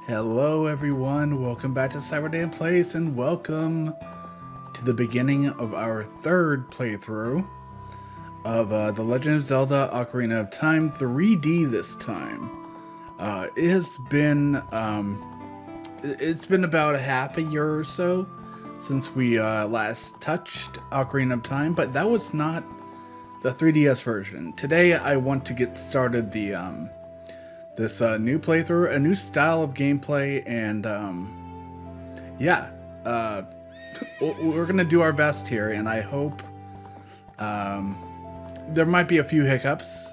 Hello everyone, welcome back to CyberDan Plays and welcome to the beginning of our third playthrough of The Legend of Zelda Ocarina of Time 3D this time. It has been, it's been about a half a year or so since we last touched Ocarina of Time, but that was not the 3DS version. Today I want to get started this new playthrough, a new style of gameplay, and yeah, we're gonna do our best here, and I hope there might be a few hiccups.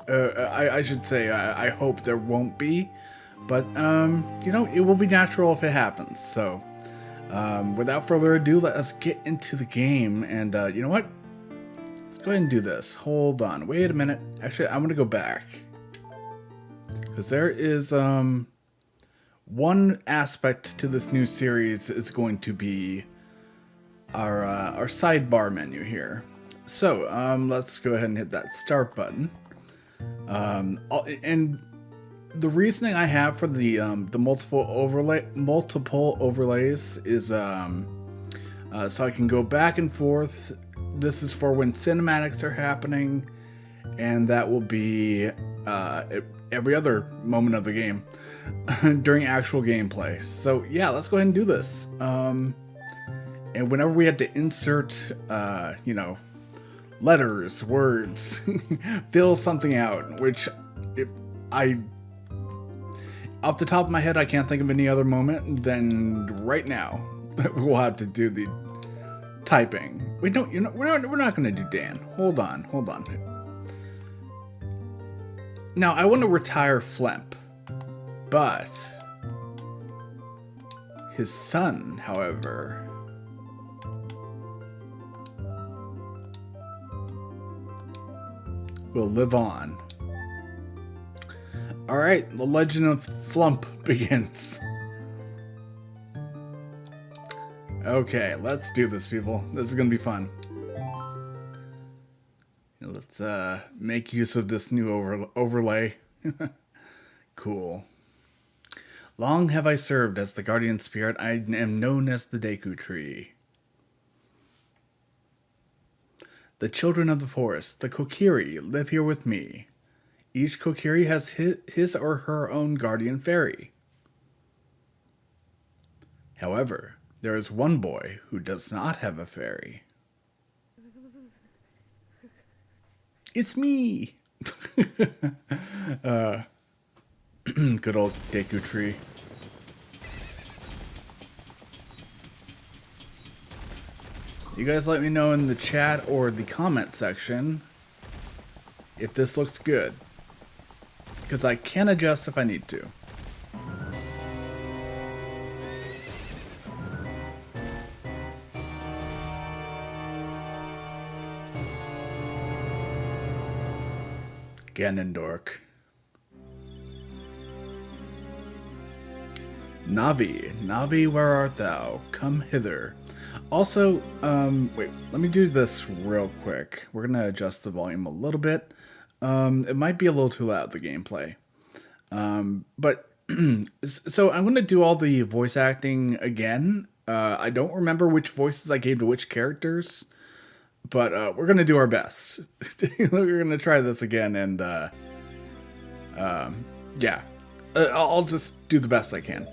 I should say I hope there won't be, but you know, it will be natural if it happens. So without further ado, let us get into the game, and you know what? Let's go ahead and do this. Hold on, wait a minute. Actually, I'm gonna go back. Because there is one aspect to this new series is going to be our sidebar menu here. So let's go ahead and hit that start button. And the reasoning I have for the multiple overlays is so I can go back and forth. This is for when cinematics are happening, and that will be every other moment of the game during actual gameplay. So yeah, let's go ahead and do this. And whenever we had to insert, you know, letters, words, fill something out, which if off the top of my head, I can't think of any other moment than right now that we'll have to do the typing. We're not going to do Dan. Hold on. Now, I want to retire Flemp, but his son, however, will live on. Alright, the legend of Flump begins. Okay, let's do this, people. This is going to be fun. Let's make use of this new overlay. Cool. Long have I served as the guardian spirit. I am known as the Deku Tree. The children of the forest, the Kokiri, live here with me. Each Kokiri has his or her own guardian fairy. However, there is one boy who does not have a fairy. It's me! Good old Deku Tree. You guys let me know in the chat or the comment section if this looks good, because I can adjust if I need to. Ganondorf. Navi, where art thou? Come hither. Also, wait, let me do this real quick. We're gonna adjust the volume a little bit. It might be a little too loud, the gameplay. But, so I'm gonna do all the voice acting again. I don't remember which voices I gave to which characters, but we're gonna do our best. We're gonna try this again, and yeah, I'll just do the best I can.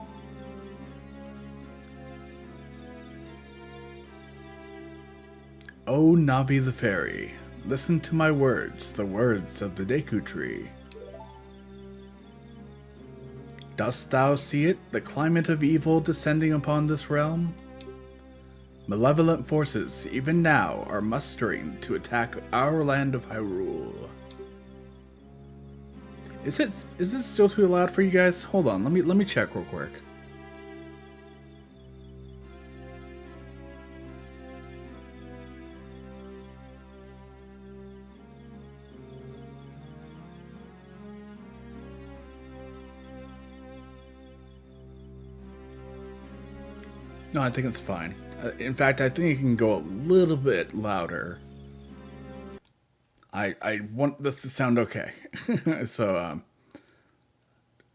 O Navi the Fairy, listen to my words, the words of the Deku Tree. Dost thou see it, the climate of evil descending upon this realm? Malevolent forces, even now, are mustering to attack our land of Hyrule. Is it still too loud for you guys? Hold on, let me check real quick. No, I think it's fine. In fact, I think it can go a little bit louder. I want this to sound okay. So,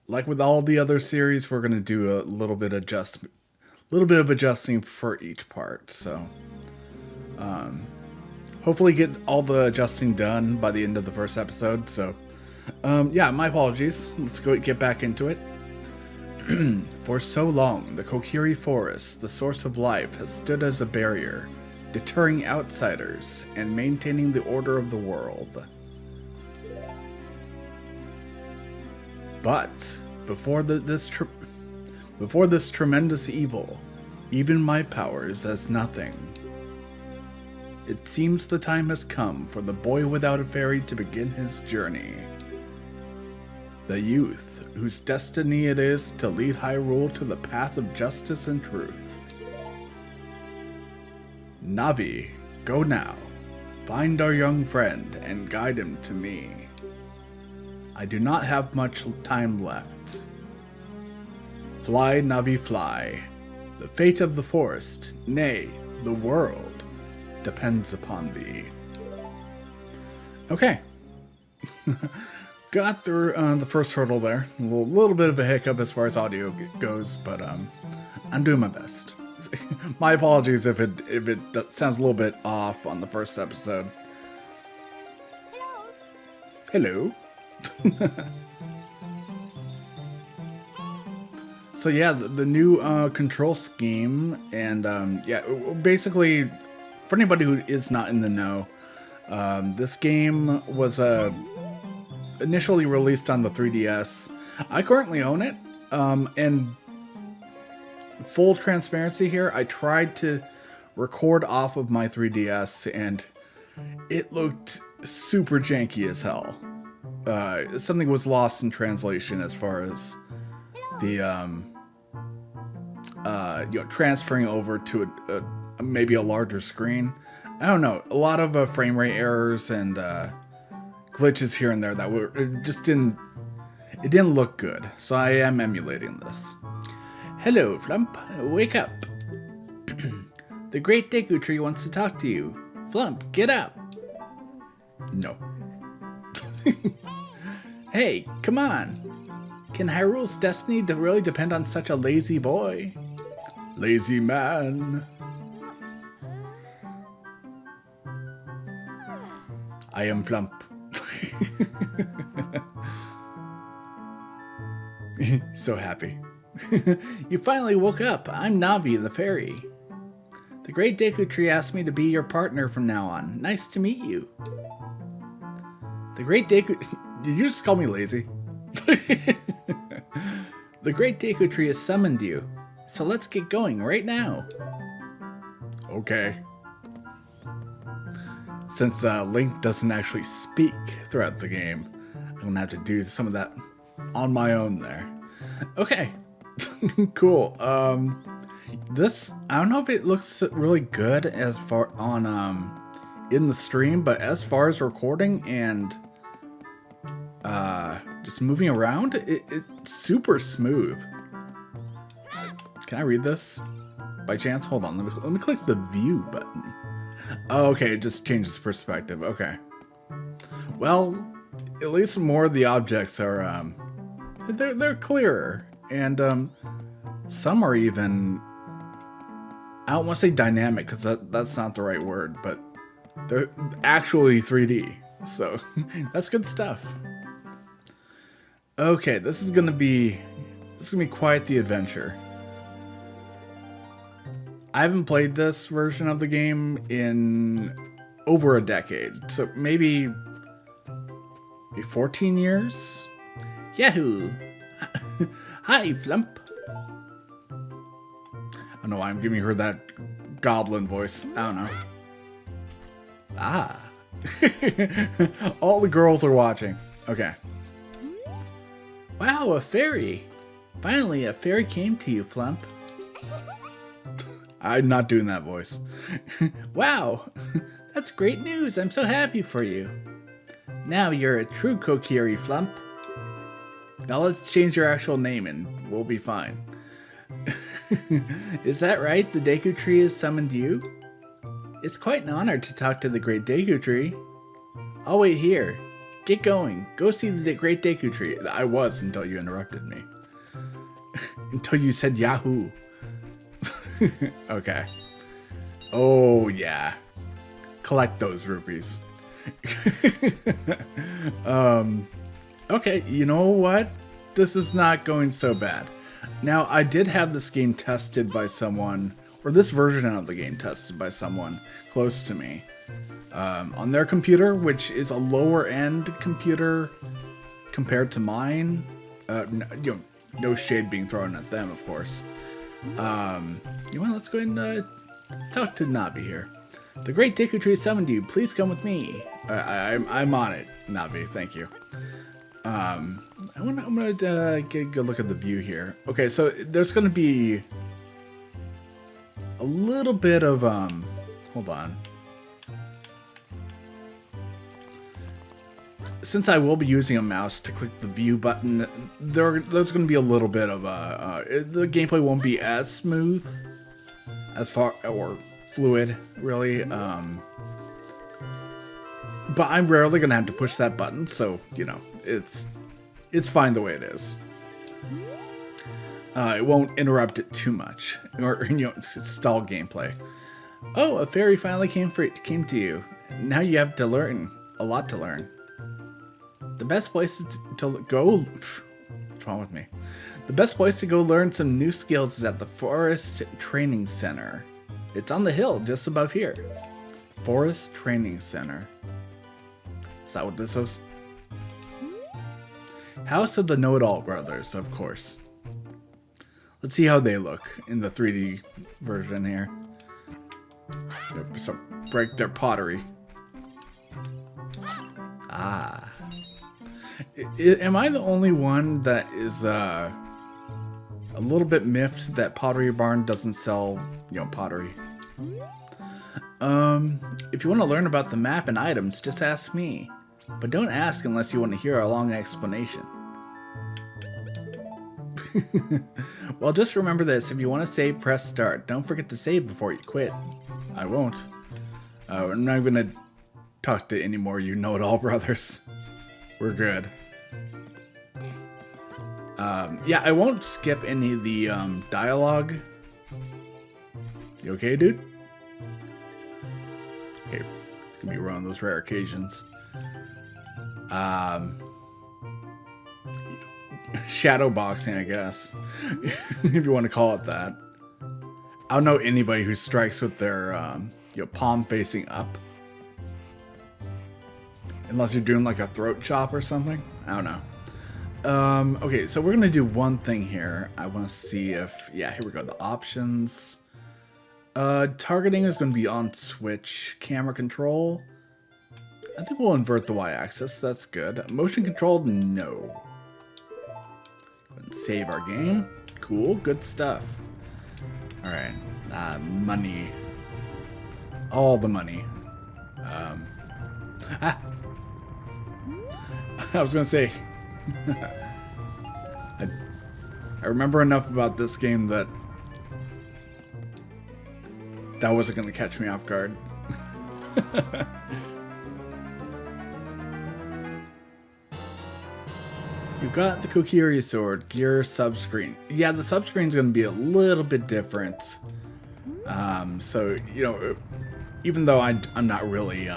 like with all the other series, we're gonna do a little bit of adjusting for each part. So, hopefully, get all the adjusting done by the end of the first episode. So, yeah, my apologies. Let's get back into it. For so long, the Kokiri Forest, the source of life, has stood as a barrier, deterring outsiders and maintaining the order of the world. But before this tremendous evil, even my power is as nothing. It seems the time has come for the boy without a fairy to begin his journey. The youth whose destiny it is to lead Hyrule to the path of justice and truth. Navi, go now. Find our young friend and guide him to me. I do not have much time left. Fly, Navi, fly. The fate of the forest, nay, the world, depends upon thee. Okay. Got through the first hurdle there. A little bit of a hiccup as far as audio goes, but I'm doing my best. My apologies if it sounds a little bit off on the first episode. Hello. So yeah, the new control scheme, and yeah, basically, for anybody who is not in the know, this game was initially released on the 3DS. I currently own it, and full transparency here, I tried to record off of my 3DS, and it looked super janky as hell. Something was lost in translation as far as the transferring over to maybe a larger screen. I don't know, a lot of frame rate errors and glitches here and there that it didn't look good. So I am emulating this. Hello, Flump, wake up. The Great Deku Tree wants to talk to you. Flump, get up. No. Hey, come on. Can Hyrule's destiny really depend on such a lazy boy? Lazy man. I am Flump. So happy. You finally woke up. I'm Navi, the fairy. The Great Deku Tree asked me to be your partner from now on. Nice to meet you. The Great Deku... Did you just call me lazy? The Great Deku Tree has summoned you, so let's get going right now. Okay. Since Link doesn't actually speak throughout the game, I'm gonna have to do some of that on my own there. Okay. Cool. This, I don't know if it looks really good as far on in the stream, but as far as recording and just moving around, it's super smooth. Can I read this by chance? Hold on, let me click the view button. Oh, okay, it just changes perspective. Okay. Well, at least more of the objects are they're clearer, and some are even, I don't want to say dynamic because that's not the right word, but they're actually 3D. So that's good stuff. Okay, this is gonna be quite the adventure. I haven't played this version of the game in over a decade, so maybe 14 years? Yahoo! Hi, Flump. I don't know why I'm giving her that goblin voice. I don't know. Ah. All the girls are watching. Okay. Wow, a fairy. Finally, a fairy came to you, Flump. I'm not doing that voice. Wow, that's great news. I'm so happy for you. Now you're a true Kokiri, Flump. Now let's change your actual name and we'll be fine. Is that right? The Deku Tree has summoned you? It's quite an honor to talk to the Great Deku Tree. I'll wait here. Get going. Go see the Great Deku Tree. I was until you interrupted me. Until you said Yahoo. Okay. Oh, yeah. Collect those rupees. Okay, you know what? This is not going so bad. Now, I did have this game tested by someone, or this version of the game tested by someone close to me. On their computer, which is a lower end computer compared to mine. No shade being thrown at them, of course. Let's go ahead and talk to Navi here. The Great Deku Tree summoned you. Please come with me. I'm on it, Navi. Thank you. I'm gonna get a good look at the view here. Okay, so there's gonna be a little bit of hold on. Since I will be using a mouse to click the view button, there's going to be a little bit of the gameplay won't be as smooth, as far or fluid, really. But I'm rarely going to have to push that button, so it's fine the way it is. It won't interrupt it too much, or stall gameplay. Oh, a fairy finally came to you. Now you have to learn a lot to learn. The best place to go... What's wrong with me? The best place to go learn some new skills is at the Forest Training Center. It's on the hill just above here. Forest Training Center. Is that what this is? House of the Know-It-All Brothers, of course. Let's see how they look in the 3D version here. So break their pottery. Ah. Am I the only one that is a little bit miffed that Pottery Barn doesn't sell, pottery? If you want to learn about the map and items, just ask me. But don't ask unless you want to hear a long explanation. Well, just remember this. If you want to save, press start. Don't forget to save before you quit. I won't. I'm not going to talk to any more you know-it-all brothers. We're good. Yeah, I won't skip any of the dialogue. You okay, dude? Okay, it's gonna be one of those rare occasions. Shadow boxing, I guess, if you want to call it that. I don't know anybody who strikes with their palm facing up. Unless you're doing like a throat chop or something. I don't know. Okay, so we're going to do one thing here. I want to see if... Yeah, here we go. The options. Targeting is going to be on switch. Camera control. I think we'll invert the Y-axis. That's good. Motion control, no. Save our game. Cool. Good stuff. Alright. Money. All the money. I was gonna say, I remember enough about this game that wasn't gonna catch me off guard. You've got the Kokiri sword, gear subscreen. Yeah, the subscreen's gonna be a little bit different. So, even though I'm not really,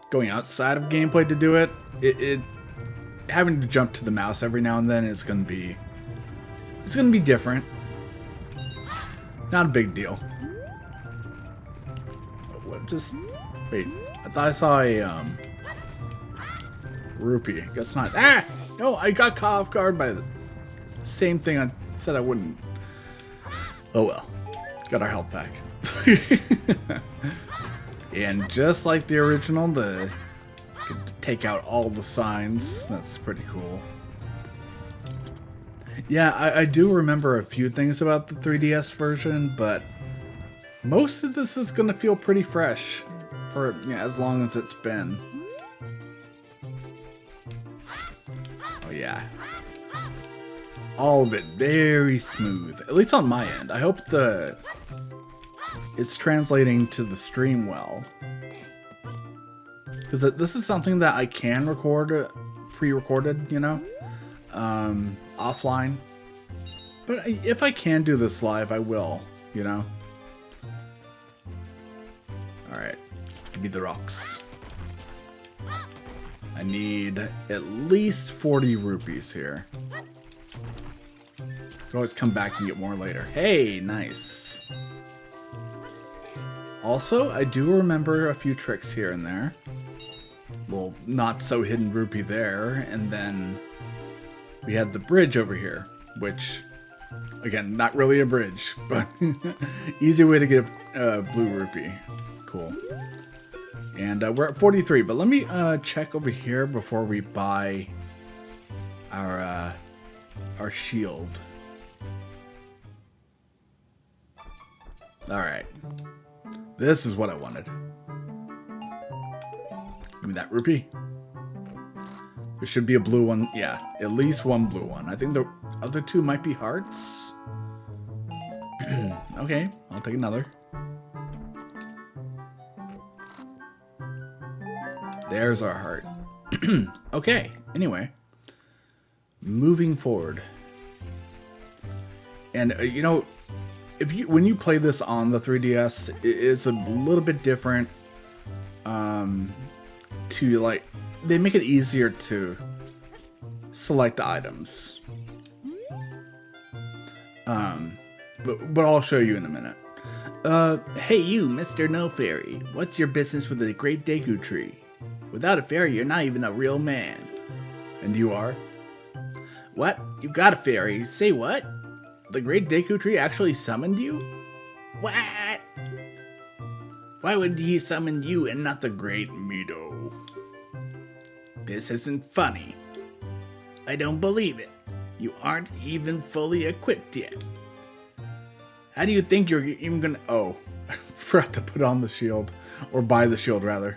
going outside of gameplay to do it, having to jump to the mouse every now and then it's gonna be different. Not a big deal. Wait, I thought I saw a rupee. Guess not. Ah! No, I got caught off guard by the same thing I said I wouldn't. Oh well. Got our health pack. And just like the original, get to take out all the signs. That's pretty cool. Yeah, I do remember a few things about the 3DS version, but most of this is going to feel pretty fresh for as long as it's been. Oh yeah. All of it very smooth, at least on my end. I hope it's translating to the stream well. because this is something that I can record pre-recorded, you know, offline. But if I can do this live, I will, you know. Alright, give me the rocks. I need at least 40 rupees here. Can always come back and get more later. Hey, nice. Also, I do remember a few tricks here and there. Well, not so hidden rupee there, and then we had the bridge over here, which, again, not really a bridge, but easy way to get a blue rupee. Cool. And we're at 43, but let me check over here before we buy our shield. Alright. This is what I wanted. Give me that rupee. There should be a blue one. Yeah, at least one blue one. I think the other two might be hearts. Okay, I'll take another. There's our heart. Okay, anyway. Moving forward. And, you know, when you play this on the 3DS, it's a little bit different. To, like, they make it easier to select the items. But I'll show you in a minute. Hey you, Mr. No Fairy. What's your business with the Great Deku Tree? Without a fairy, you're not even a real man. And you are? What? You got a fairy? Say what? The Great Deku Tree actually summoned you? What? Why would he summon you and not the Great Mido? This isn't funny. I don't believe it. You aren't even fully equipped yet. How do you think you're even gonna... Oh, I forgot to put on the shield. Or buy the shield, rather.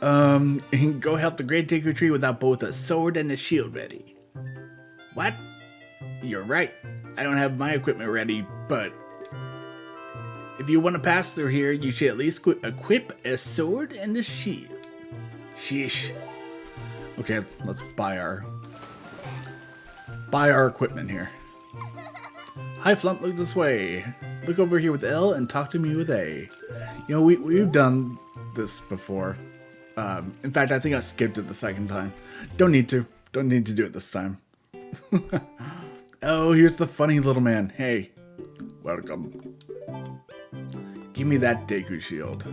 Go help the Great Deku Tree without both a sword and a shield ready. What? You're right. I don't have my equipment ready, but... if you want to pass through here, you should at least equip a sword and a shield. Sheesh. Okay, let's buy our equipment here. Hi Flump, look this way. Look over here with L and talk to me with A. You know, we've done this before. In fact, I think I skipped it the second time. Don't need to do it this time. Oh, here's the funny little man. Hey, welcome. Give me that Deku shield.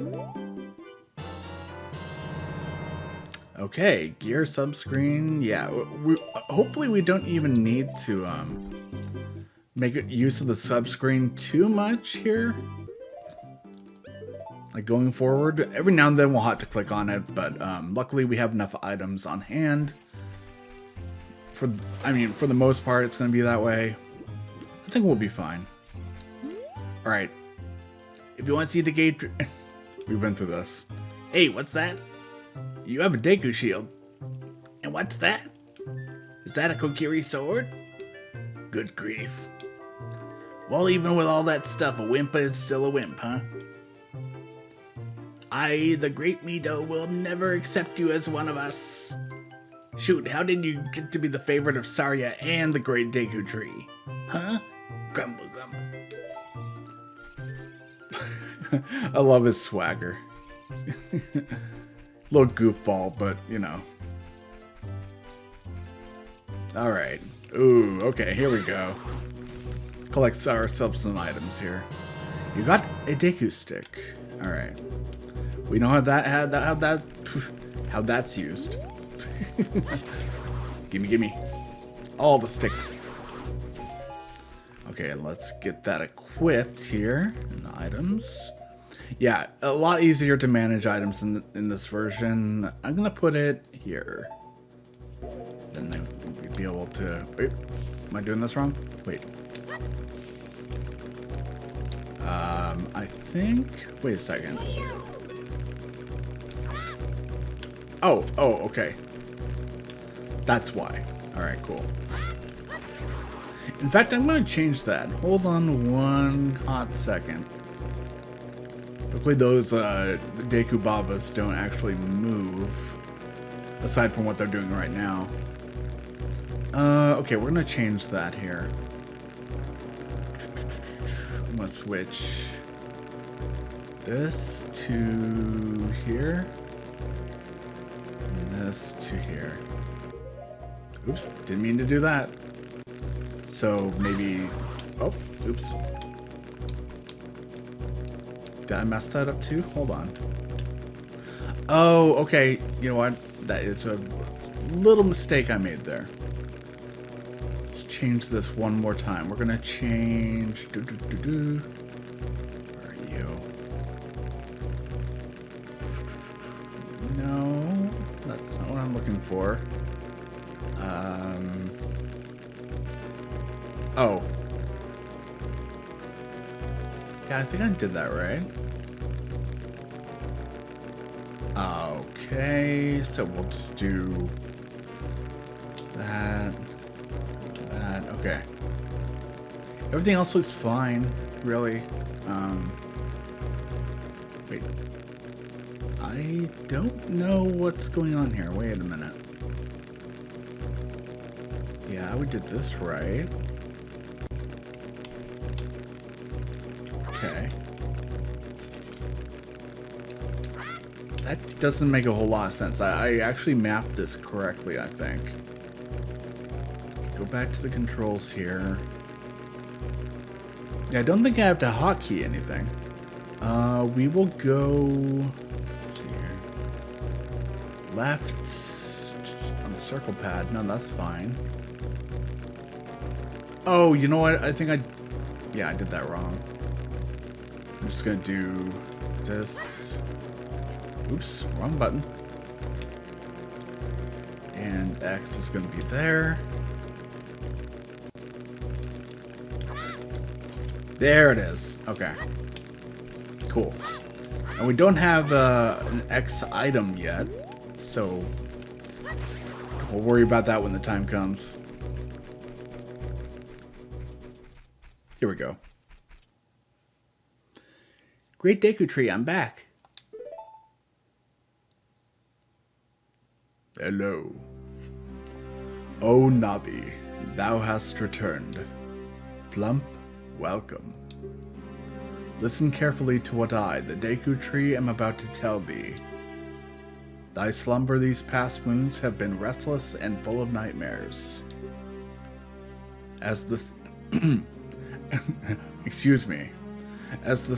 Okay, gear subscreen. Yeah, hopefully we don't even need to make use of the subscreen too much here. Like going forward, every now and then we'll have to click on it, but luckily we have enough items on hand. For the most part, it's going to be that way. I think we'll be fine. All right. If you want to see the gate, we've been through this. Hey, what's that? You have a Deku shield. And what's that? Is that a Kokiri sword? Good grief. Well, even with all that stuff, a Wimpa is still a wimp, huh? I, the Great Mido, will never accept you as one of us. Shoot, how did you get to be the favorite of Sarya and the Great Deku Tree? Huh? Grumble, grumble. I love his swagger. Little goofball, but you know. Alright. Ooh, okay, here we go. Collect ourselves some items here. You got a Deku stick. Alright. We know how that's used. Gimme. All the stick. Okay, let's get that equipped here in the items. Yeah, a lot easier to manage items in this version. I'm gonna put it here. Then we'd be able to... Wait, am I doing this wrong? Wait. I think... Wait a second. Oh, okay. That's why. Alright, cool. In fact, I'm going to change that. Hold on one hot second. Hopefully those Deku Babas don't actually move. aside from what they're doing right now. Okay, we're gonna change that here. I'm gonna switch this to here, and this to here. Oops, didn't mean to do that. So maybe, oh, oops. Did I mess that up too? Hold on. Oh, okay, you know what? That is a little mistake I made there. Let's change this one more time. We're gonna change, Where are you? No, that's not what I'm looking for. Oh. Yeah, I think I did that right. Okay, so we'll just do that, okay. Everything else looks fine, really. Wait. I don't know what's going on here. Wait a minute. Yeah, we did this right. Okay. That doesn't make a whole lot of sense. I actually mapped this correctly, I think. Go back to the controls here. Yeah, I don't think I have to hotkey anything. We will go... Let's see here. Left on the circle pad. No, that's fine. Oh, you know what? I think yeah, I did that wrong. I'm just gonna do this. Oops, wrong button. And X is gonna be there. There it is. Okay. Cool. And we don't have an X item yet, so we'll worry about that when the time comes. Here we go. Great Deku Tree, I'm back. Hello. O Navi, thou hast returned. Plump, welcome. Listen carefully to what I, the Deku Tree, am about to tell thee. Thy slumber these past moons have been restless and full of nightmares. As the... Excuse me. As the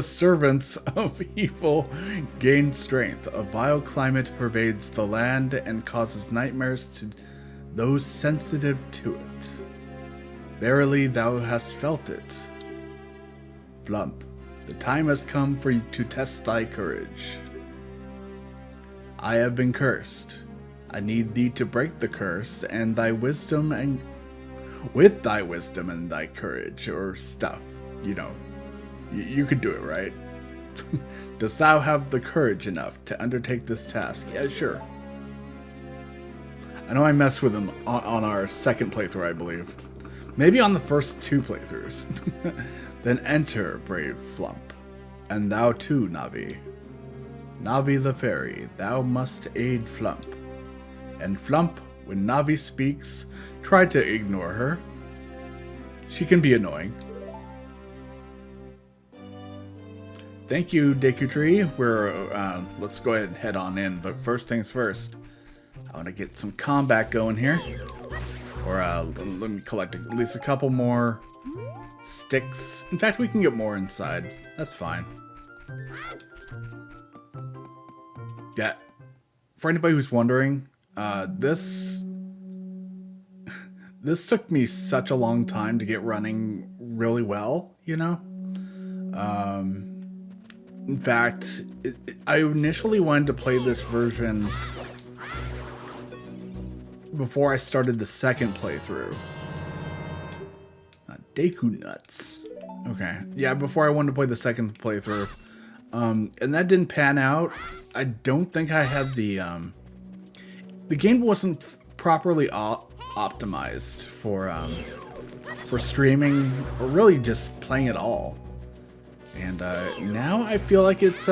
servants of evil gain strength, a vile climate pervades the land and causes nightmares to those sensitive to it. Verily thou hast felt it. Flump, the time has come for you to test thy courage. I have been cursed. I need thee to break the curse and thy wisdom and with thy wisdom and thy courage or stuff, you know. You could do it, right? Dost thou have the courage enough to undertake this task? Yeah, sure. I know I messed with him on our second playthrough, I believe. Maybe on the first two playthroughs. Then enter, brave Flump. And thou too, Navi. Navi the fairy, thou must aid Flump. And Flump, when Navi speaks, try to ignore her. She can be annoying. Thank you, Deku Tree. Let's go ahead and head on in, but first things first. I want to get some combat going here. Or let me collect at least a couple more sticks. In fact, we can get more inside. That's fine. Yeah. For anybody who's wondering, this took me such a long time to get running really well, you know? In fact, I initially wanted to play this version before I started the second playthrough. Deku nuts. Okay. Yeah, before I wanted to play the second playthrough. And that didn't pan out. I don't think I had the game wasn't properly optimized for streaming or really just playing at all. And now I feel like it's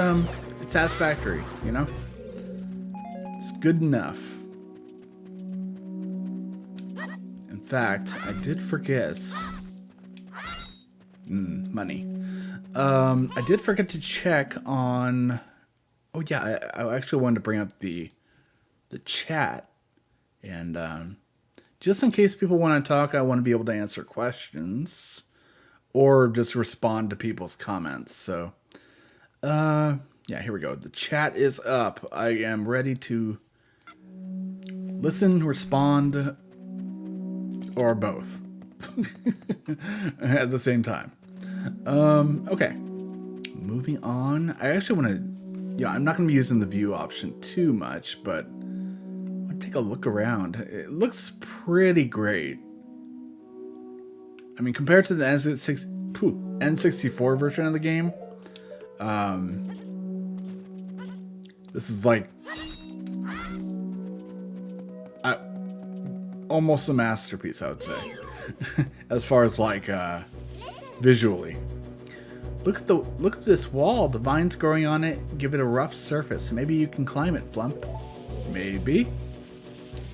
satisfactory, you know? good enough. In fact, I did forget. Money. I did forget to check on... Oh yeah, I actually wanted to bring up the chat. And just in case people want to talk, I want to be able to answer questions. Or just respond to people's comments. So, yeah, here we go. The chat is up. I am ready to listen, respond, or both at the same time. Okay. Moving on. I actually want to, I'm not going to be using the view option too much, but I want to take a look around. It looks pretty great. I mean, compared to the N64 version of the game, this is like almost a masterpiece, I would say, as far as like visually. Look at this wall. The vines growing on it give it a rough surface. Maybe you can climb it, Flump. Maybe.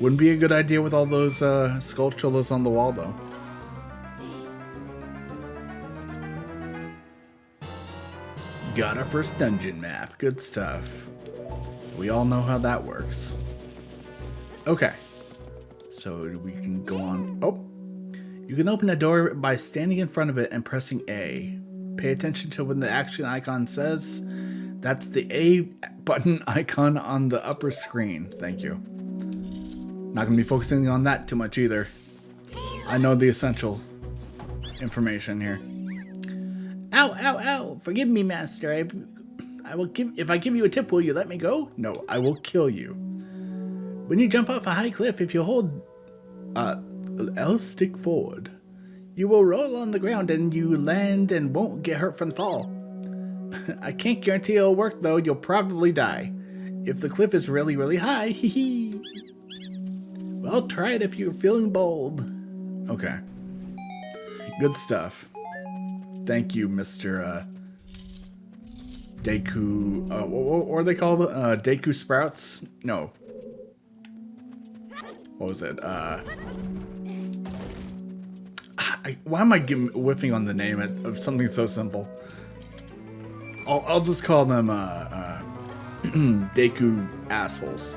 Wouldn't be a good idea with all those sculptures on the wall, though. Got our first dungeon map. Good stuff. We all know how that works. Okay. So we can go on. Oh. You can open a door by standing in front of it and pressing A. Pay attention to when the action icon says. That's the A button icon on the upper screen. Thank you. Not going to be focusing on that too much either. I know the essential information here. Ow, ow, ow. Forgive me, master. If I give you a tip, will you let me go? No, I will kill you. When you jump off a high cliff, if you hold L stick forward, you will roll on the ground and you land and won't get hurt from the fall. I can't guarantee it'll work though. You'll probably die. If the cliff is really, really high, hee hee. Well, try it if you're feeling bold. Okay. Good stuff. Thank you, Mr. Deku. What are they called? Deku Sprouts? No. What was it? Why am I whiffing on the name of something so simple? I'll just call them Deku assholes.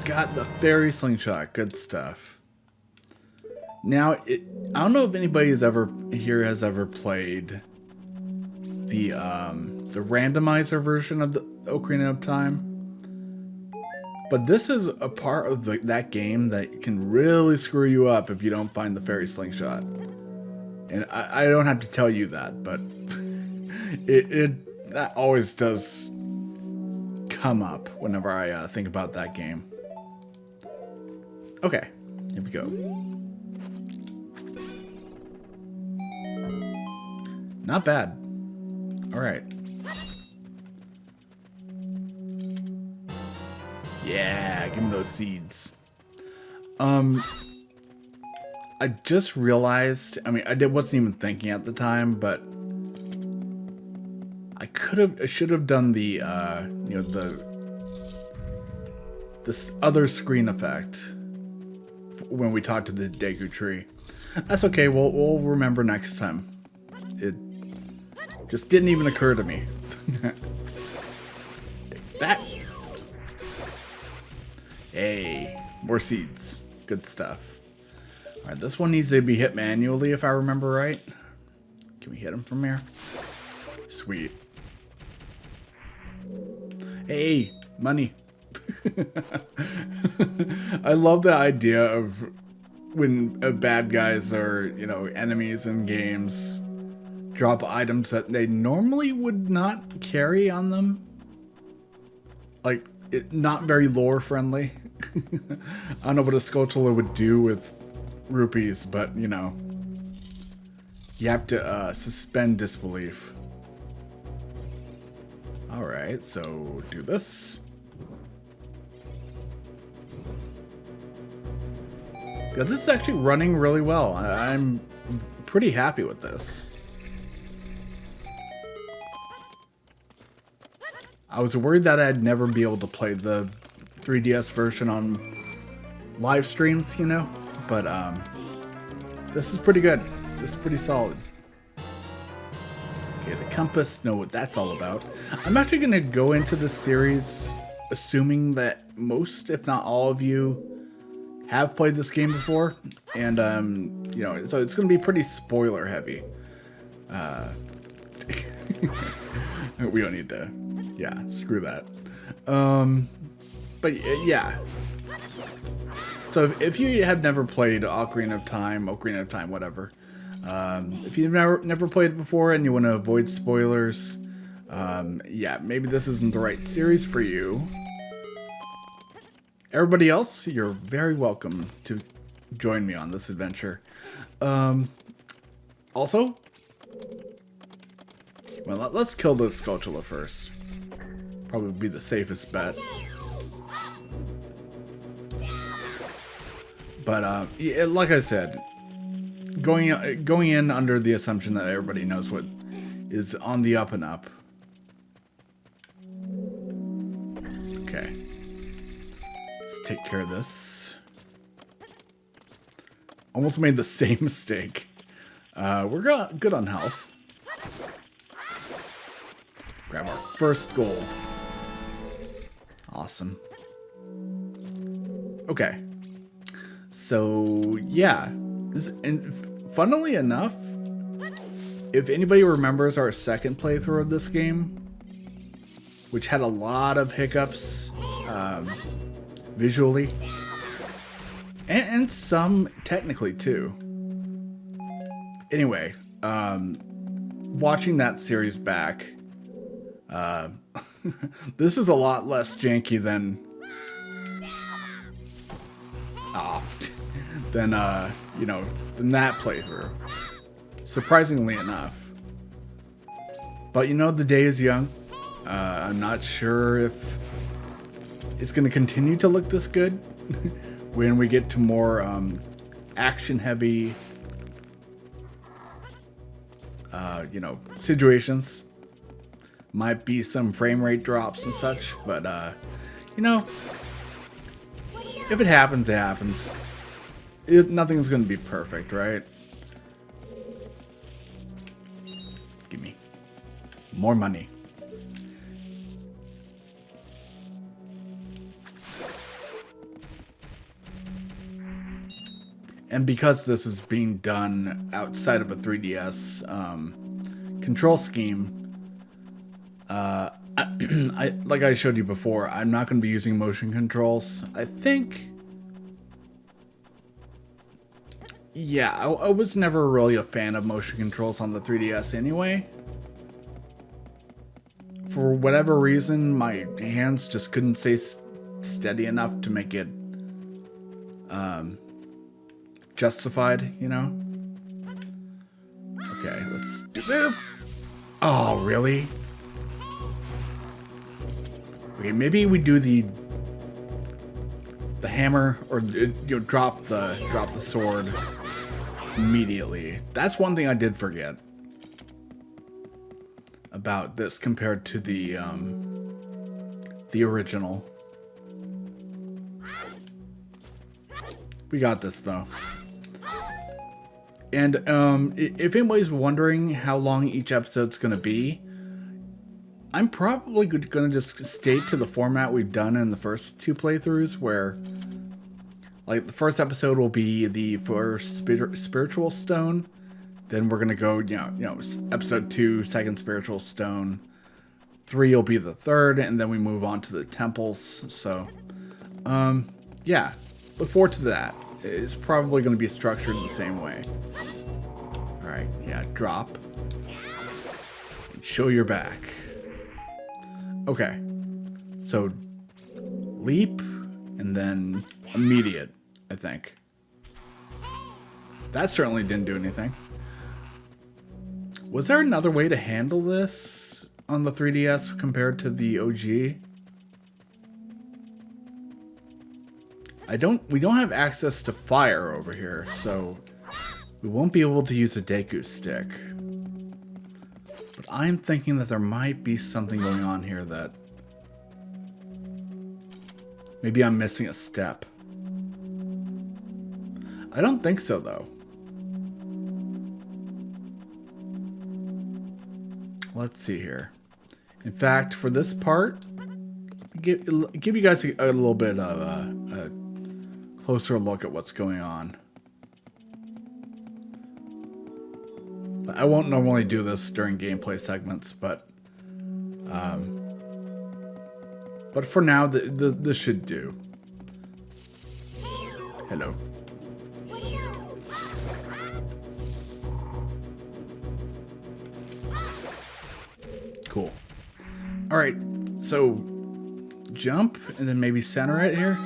Got the fairy slingshot. Good stuff. Now, I don't know if anybody has ever played the randomizer version of the Ocarina of Time. But this is a part of that game that can really screw you up if you don't find the fairy slingshot. And I don't have to tell you that, but that always does come up whenever I think about that game. Okay, here we go. Not bad. All right. Yeah, give me those seeds. I just realized, I mean, wasn't even thinking at the time, but I should have done the, this other screen effect when we talked to the Deku tree. That's okay. We'll remember next time. It just didn't even occur to me. That. Hey, more seeds. Good stuff. All right, this one needs to be hit manually if I remember right. Can we hit him from here? Sweet. Hey, money. I love the idea of when bad guys or, enemies in games drop items that they normally would not carry on them. Like, not very lore friendly. I don't know what a Skulltula would do with rupees, but, you have to suspend disbelief. Alright, so do this. Because this is actually running really well. I'm pretty happy with this. I was worried that I'd never be able to play the 3DS version on live streams, you know? But this is pretty good. This is pretty solid. Okay, the compass, know what that's all about. I'm actually going to go into this series assuming that most, if not all of you, have played this game before. And, you know, so it's going to be pretty spoiler heavy. We don't need to, yeah, screw that. But yeah. So if you have never played Ocarina of Time, whatever. If you've never played it before and you want to avoid spoilers, yeah, maybe this isn't the right series for you. Everybody else, you're very welcome to join me on this adventure. Also, well, let's kill this Skulltula first. Probably be the safest bet. But yeah, like I said, going in under the assumption that everybody knows what is on the up and up. Okay, let's take care of this. Almost made the same mistake. We're good on health. Grab our first gold. Awesome. Okay. So, yeah. And funnily enough, if anybody remembers our second playthrough of this game, which had a lot of hiccups visually, and some technically too. Anyway, watching that series back, this is a lot less janky than you know, than that playthrough. Surprisingly enough. But you know, the day is young. I'm not sure if it's going to continue to look this good when we get to more action-heavy, you know, situations. Might be some frame rate drops and such, but you know, if it happens, it happens. Nothing's going to be perfect, right? Give me more money. And because this is being done outside of a 3DS control scheme, like I showed you before, I'm not going to be using motion controls. I think... Yeah, I was never really a fan of motion controls on the 3DS anyway. For whatever reason, my hands just couldn't stay steady enough to make it justified, you know? Okay, let's do this. Oh, really? Okay, maybe we do the hammer, or you know, drop the sword immediately. That's one thing I did forget about this compared to the original. We got this though. And if anybody's wondering how long each episode's gonna be, I'm probably gonna just stay to the format we've done in the first two playthroughs, where like the first episode will be the first spiritual stone, then we're gonna go, you know, episode 2, second spiritual stone, 3 will be the third, and then we move on to the temples. So, yeah, look forward to that. It's probably gonna be structured the same way. All right, yeah, drop, show your back. Okay, so leap and then immediate, I think. That certainly didn't do anything. Was there another way to handle this on the 3DS compared to the OG? We don't have access to fire over here, so we won't be able to use a Deku stick. But I'm thinking that there might be something going on here that Maybe I'm missing a step. I don't think so, though. Let's see here. In fact, for this part, give you guys a little bit of a closer look at what's going on. I won't normally do this during gameplay segments, but for now, this should do. Hello. Cool. All right, so jump and then maybe center it here.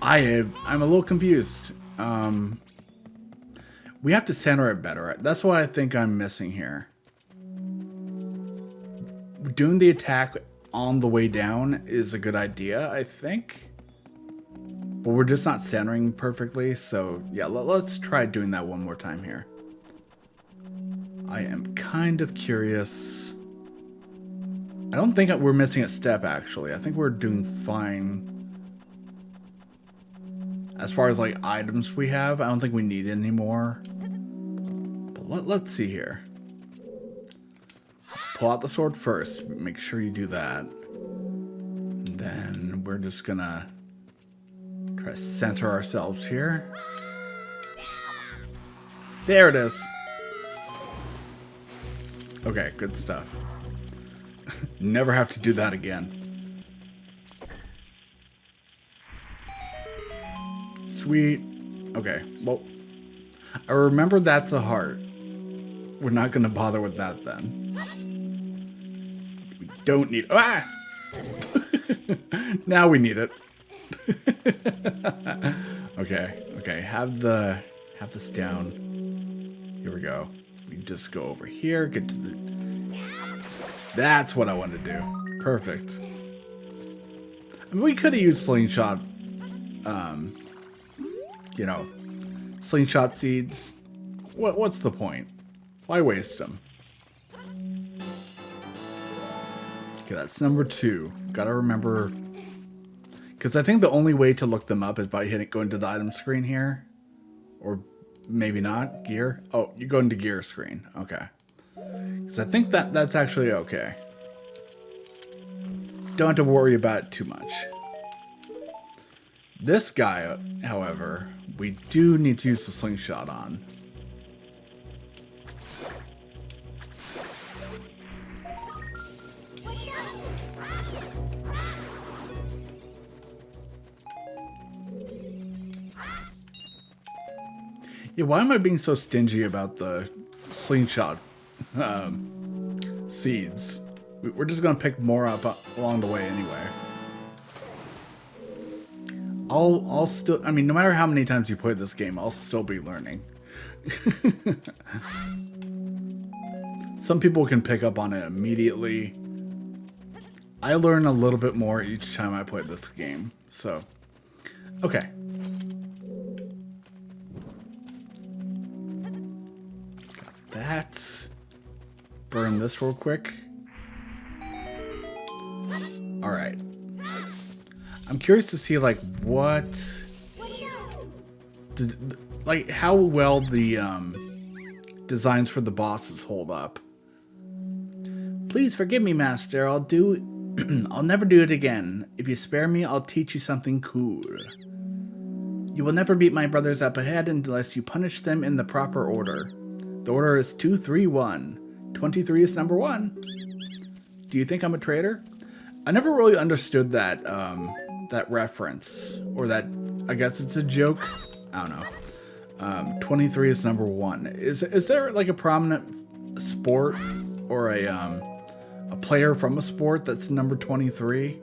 I'm a little confused. We have to center it better. That's what I think I'm missing here. Doing the attack on the way down is a good idea, I think. But we're just not centering perfectly, so yeah, let's try doing that one more time here. I am kind of curious. I don't think we're missing a step, actually. I think we're doing fine. As far as like items we have, I don't think we need any more. But let's see here. Pull out the sword first. Make sure you do that. And then we're just gonna try to center ourselves here. There it is. Okay, good stuff. Never have to do that again. Sweet. Okay, well, I remember that's a heart. We're not going to bother with that then. We don't need... Ah! Now we need it. Okay, have this down. Here we go. We just go over here, get to the... That's what I want to do. Perfect. I mean, we could have used slingshot, you know, slingshot seeds. What's the point? Why waste them? Okay, that's number 2. Gotta remember, because I think the only way to look them up is by going to the item screen here, or maybe not gear. Oh, you go into gear screen. Okay, because I think that's actually okay. Don't have to worry about it too much. This guy, however, we do need to use the slingshot on. Yeah, why am I being so stingy about the slingshot seeds? We're just gonna pick more up along the way anyway. I'll still, I mean, no matter how many times you play this game, I'll still be learning. Some people can pick up on it immediately. I learn a little bit more each time I play this game, so okay. Got that. Burn this real quick. All right. I'm curious to see like what, like how well the designs for the bosses hold up. Please forgive me, Master. I'll never do it again. If you spare me, I'll teach you something cool. You will never beat my brothers up ahead unless you punish them in the proper order. The order is 2, 3, 1. 23 is number 1. Do you think I'm a traitor? I never really understood that that reference, or that, I guess it's a joke. I don't know. 23 is number 1. Is there like a prominent sport or a player from a sport that's number 23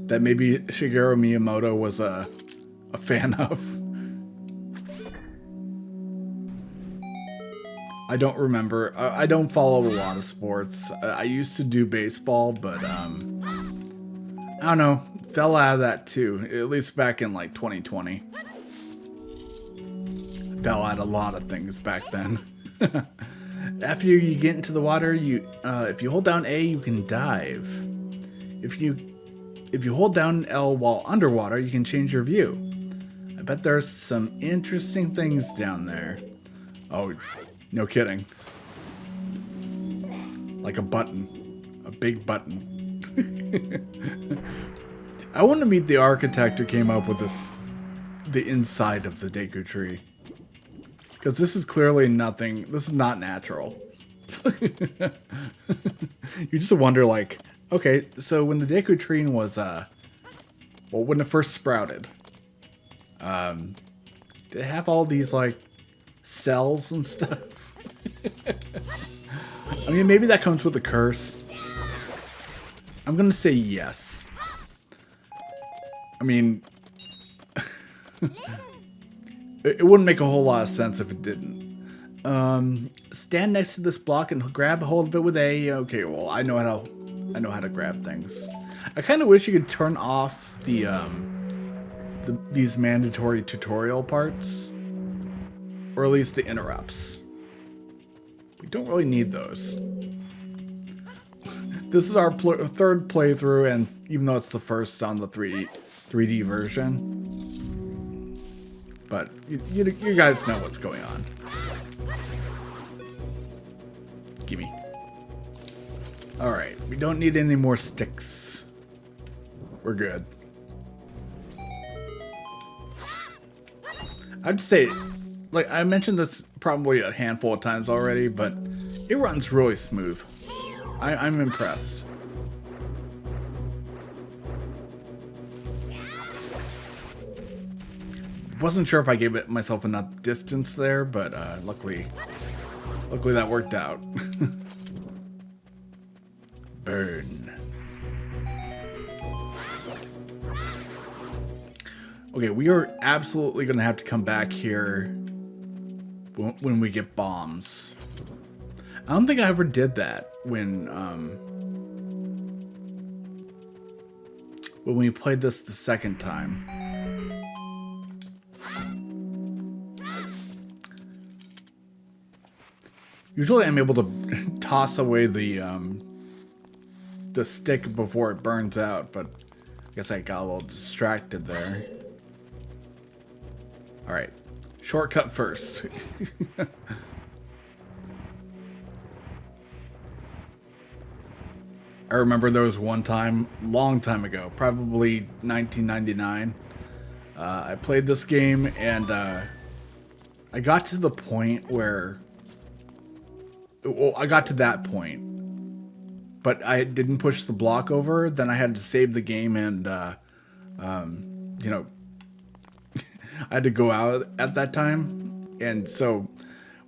that maybe Shigeru Miyamoto was a fan of? I don't remember. I don't follow a lot of sports. I used to do baseball, but I don't know. Fell out of that too. At least back in like 2020. Fell out a lot of things back then. After you get into the water, if you hold down A, you can dive. If you hold down L while underwater, you can change your view. I bet there's some interesting things down there. Oh, no kidding. Like a button. A big button. I want to meet the architect who came up with this, the inside of the Deku tree. Because this is clearly nothing, this is not natural. You just wonder, like, okay, so when the Deku tree was, well, when it first sprouted, did it have all these, like, cells and stuff? I mean, maybe that comes with a curse. I'm gonna say yes. I mean, it wouldn't make a whole lot of sense if it didn't. Stand next to this block and grab a hold of it with A. Okay, well, I know how to grab things. I kind of wish you could turn off these mandatory tutorial parts, or at least the interrupts. We don't really need those. This is our third playthrough, and even though it's the first on the 3D version, but you guys know what's going on. Gimme. Alright, we don't need any more sticks. We're good. I'd say, like, I mentioned this probably a handful of times already, but it runs really smooth. I'm impressed. Wasn't sure if I gave myself enough distance there, but luckily that worked out. Burn. Okay, we are absolutely gonna have to come back here when we get bombs. I don't think I ever did that when we played this the second time. Usually I'm able to toss away the stick before it burns out, but I guess I got a little distracted there. All right, shortcut first. I remember there was one time, long time ago, probably 1999. I played this game and I got to the point where, well, I got to that point, but I didn't push the block over. Then I had to save the game and, you know, I had to go out at that time. And so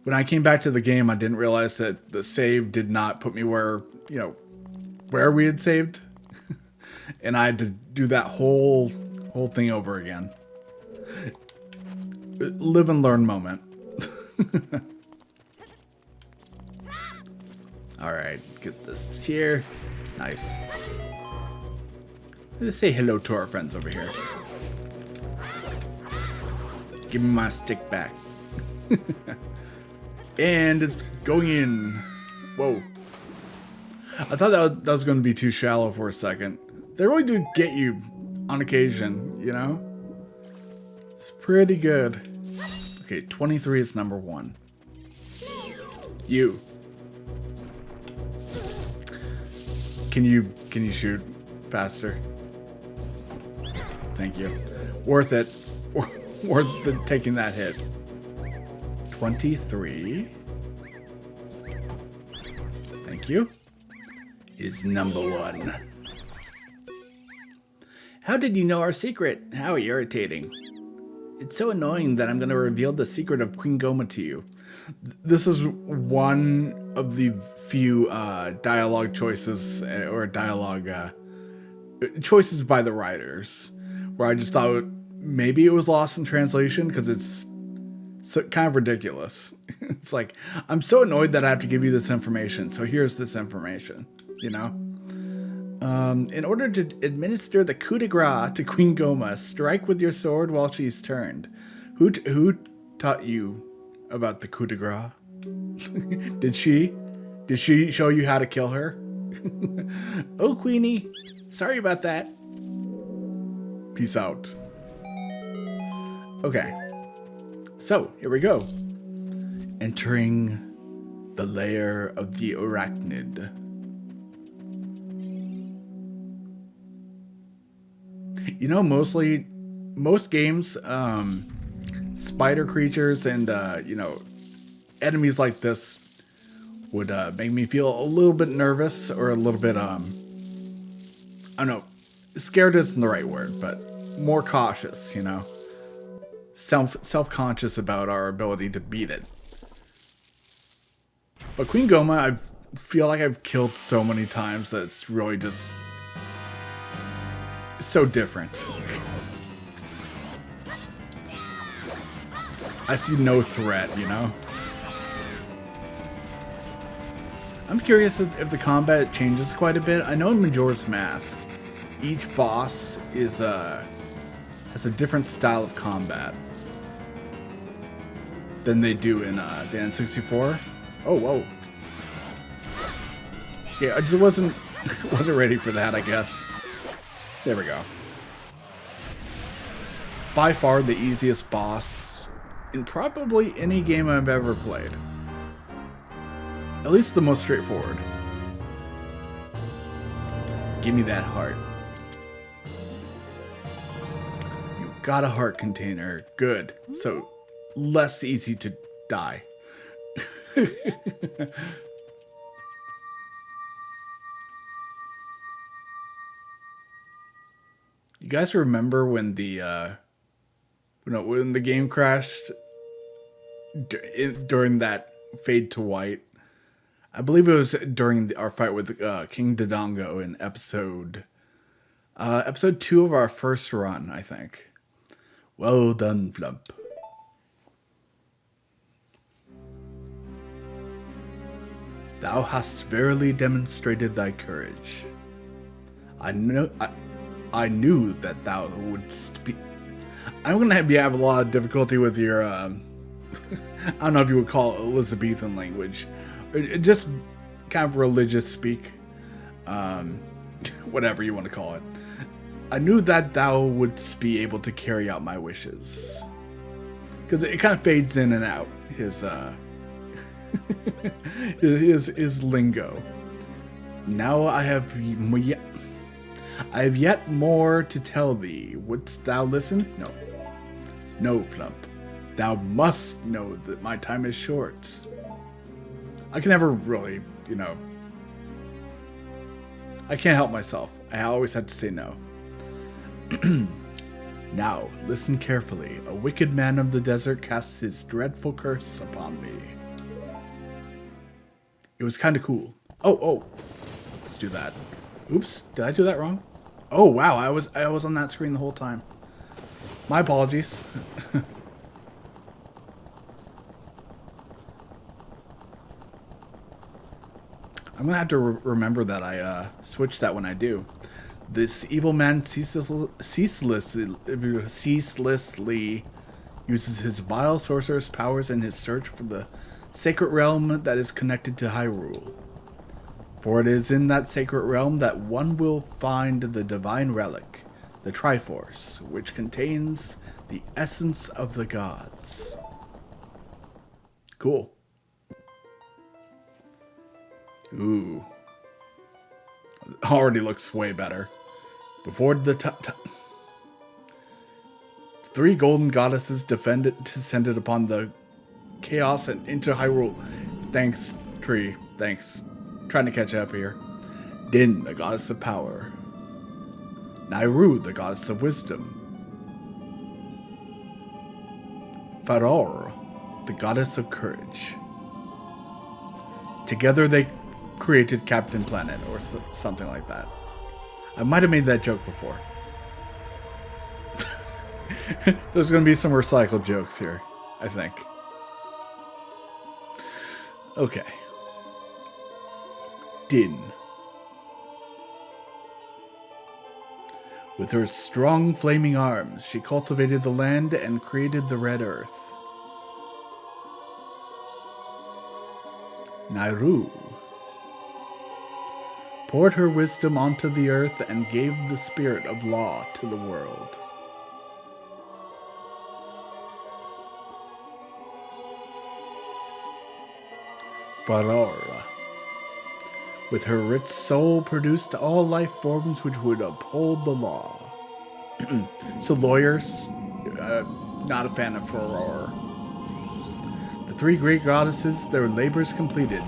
when I came back to the game, I didn't realize that the save did not put me where, you know, where we had saved. And I had to do that whole thing over again. Live and learn moment. All right, get this here. Nice. Let's say hello to our friends over here. Give me my stick back. And it's going in. Whoa. I thought that was going to be too shallow for a second. They really do get you on occasion, you know? It's pretty good. Okay, 23 is number 1. You. Can you shoot faster? Thank you. Worth it. Worth taking that hit. 23. Thank you. Is number 1. How did you know our secret? How irritating. It's so annoying that I'm going to reveal the secret of Queen Goma to you. This is one of the few dialogue choices or dialogue choices by the writers where I just thought maybe it was lost in translation because it's so kind of ridiculous. It's like, I'm so annoyed that I have to give you this information, so here's this information, you know? In order to administer the coup de grace to Queen Goma, strike with your sword while she's turned. Who taught you about the coup de grace? Did she show you how to kill her? Oh, Queenie, Sorry about that. Peace out. Okay. So, here we go. Entering the lair of the arachnid. You know, most games, spider creatures and, you know, enemies like this would make me feel a little bit nervous or a little bit, I don't know, scared isn't the right word, but more cautious, you know, self-conscious about our ability to beat it. But Queen Goma, I feel like I've killed so many times that it's really just so different. I see no threat, you know? I'm curious if the combat changes quite a bit. I know in Majora's Mask, each boss is has a different style of combat than they do in the N64. Oh, whoa. Yeah, I just wasn't ready for that, I guess. There we go. By far the easiest boss in probably any game I've ever played. At least the most straightforward. Give me that heart. You got a heart container. Good. So, less easy to die. You guys remember when the when the game crashed during that fade to white? I believe it was during our fight with King Dodongo in episode 2 of our first run, I think. Well done, Flump. Thou hast verily demonstrated thy courage. I knew that thou wouldst speak. I'm gonna have a lot of difficulty with your I don't know if you would call it Elizabethan language, or just kind of religious speak, whatever you want to call it. I knew that thou wouldst be able to carry out my wishes, because it kind of fades in and out. His his lingo. Now I have yet more to tell thee. Wouldst thou listen? No. No, Flump. Thou must know that my time is short. I can never really, you know. I can't help myself. I always have to say no. Now, listen carefully. A wicked man of the desert casts his dreadful curse upon me. It was kind of cool. Oh. Let's do that. Oops, did I do that wrong? Oh wow, I was on that screen the whole time. My apologies. I'm gonna have to remember that I switch that when I do. This evil man ceaselessly uses his vile sorcerer's powers in his search for the sacred realm that is connected to Hyrule. For it is in that sacred realm that one will find the divine relic, the Triforce, which contains the essence of the gods. Cool. Ooh. Already looks way better. Before the three golden goddesses descended upon the chaos and into Hyrule. Thanks, Tree. Thanks. Trying to catch up here. Din, the goddess of power. Nairu, the goddess of wisdom. Faror, the goddess of courage. Together they created Captain Planet, or something like that. I might have made that joke before. There's going to be some recycled jokes here, I think. Okay. Din. With her strong flaming arms, she cultivated the land and created the Red Earth. Nairu. poured her wisdom onto the earth, and gave the spirit of law to the world. Varora, with her rich soul, produced all life forms which would uphold the law. So lawyers, not a fan of Varora. The three great goddesses, their labors completed,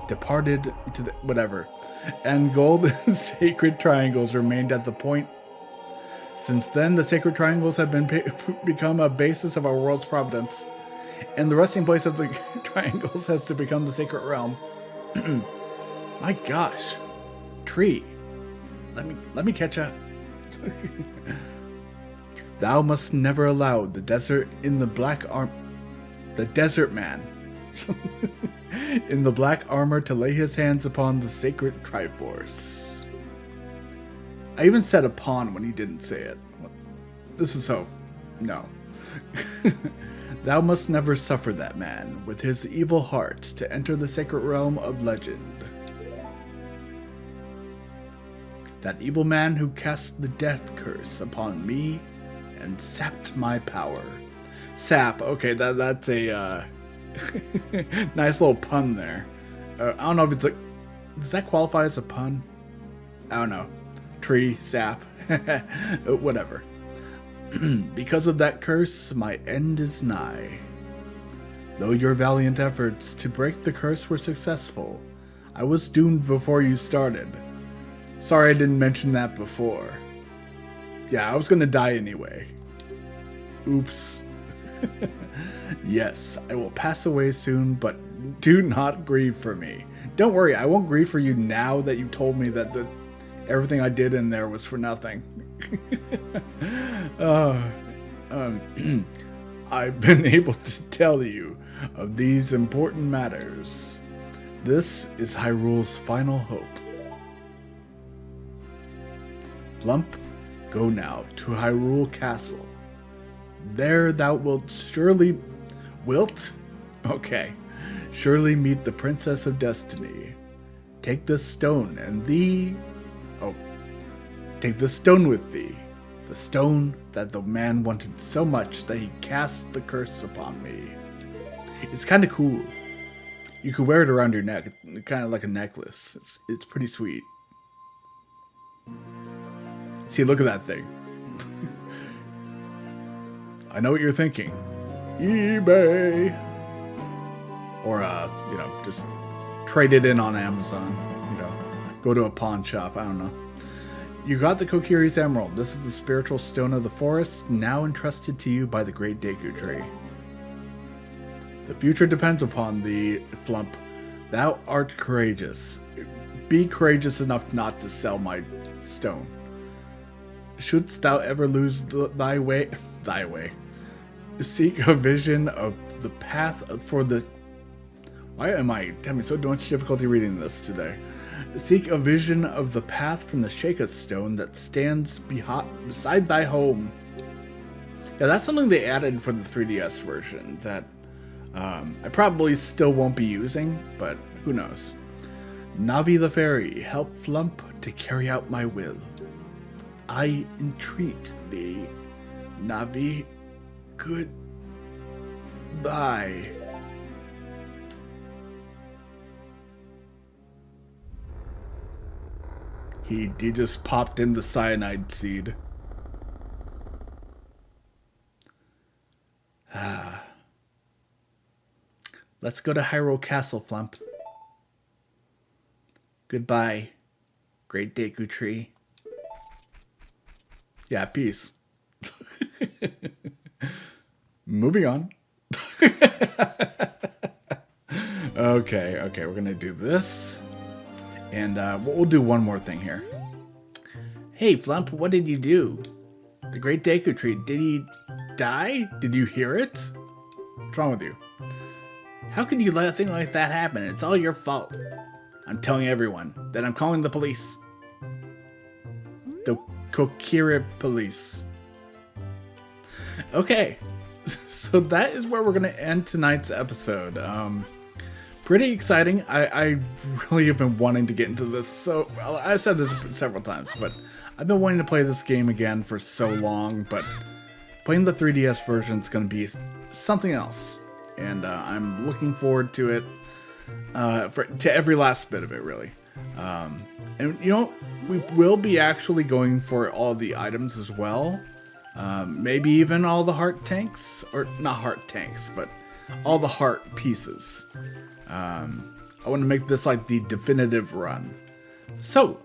departed to the, whatever, and golden sacred triangles remained at the point. Since then, the sacred triangles have become a basis of our world's providence, and the resting place of the triangles has to become the sacred realm. My gosh, tree, let me catch up. Thou must never allow the desert man in the black armor to lay his hands upon the sacred Triforce. I even said upon when he didn't say it. This is so... no. Thou must never suffer that man with his evil heart to enter the sacred realm of legend. That evil man who cast the death curse upon me and sapped my power. Sap, okay, that's a nice little pun there. I don't know if it's like, does that qualify as a pun? I don't know. Tree, sap, whatever. Because of that curse, my end is nigh. Though your valiant efforts to break the curse were successful, I was doomed before you started. Sorry I didn't mention that before. Yeah, I was gonna die anyway. Oops. Yes, I will pass away soon, but do not grieve for me. Don't worry, I won't grieve for you now that you told me that everything I did in there was for nothing. I've been able to tell you of these important matters. This is Hyrule's final hope. Flump, go now to Hyrule Castle. There thou wilt surely... Okay. Surely meet the Princess of Destiny. Take this stone and thee... Take this stone with thee. The stone that the man wanted so much that he cast the curse upon me. It's kind of cool. You could wear it around your neck. It's kind of like a necklace. It's pretty sweet. See, look at that thing. I know what you're thinking. eBay. Or, just trade it in on Amazon. Go to a pawn shop. I don't know. You got the Kokiri's Emerald. This is the spiritual stone of the forest, now entrusted to you by the great Deku Tree. The future depends upon thee, Flump. Thou art courageous. Be courageous enough not to sell my stone. Shouldst thou ever lose thy way, seek a vision of the path for the... Why am I having so much difficulty reading this today? Seek a vision of the path from the Sheikah stone that stands beside thy home. Yeah, that's something they added for the 3DS version that I probably still won't be using, but who knows. Navi the Fairy, help Flump to carry out my will. I entreat thee, Navi. Goodbye. He just popped in the cyanide seed. Let's go to Hyrule Castle, Flump. Goodbye, great Deku Tree. Yeah, peace. Moving on. Okay, we're gonna do this. And we'll do one more thing here. Hey, Flump, what did you do? The great Deku Tree, did he die? Did you hear it? What's wrong with you? How could you let a thing like that happen? It's all your fault. I'm telling everyone that I'm calling the police. The Kokiri police. Okay, so that is where we're going to end tonight's episode. pretty exciting. I really have been wanting to get into this. So I've said this several times, but I've been wanting to play this game again for so long. But playing the 3DS version is going to be something else, and I'm looking forward to it. To every last bit of it, really. And you know, we will be actually going for all the items as well. Maybe even all the heart tanks, or not heart tanks, but all the heart pieces. I want to make this like the definitive run. So,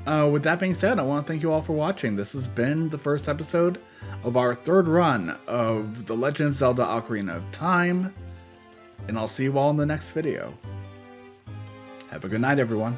with that being said, I want to thank you all for watching. This has been the first episode of our third run of The Legend of Zelda Ocarina of Time. And I'll see you all in the next video. Have a good night, everyone.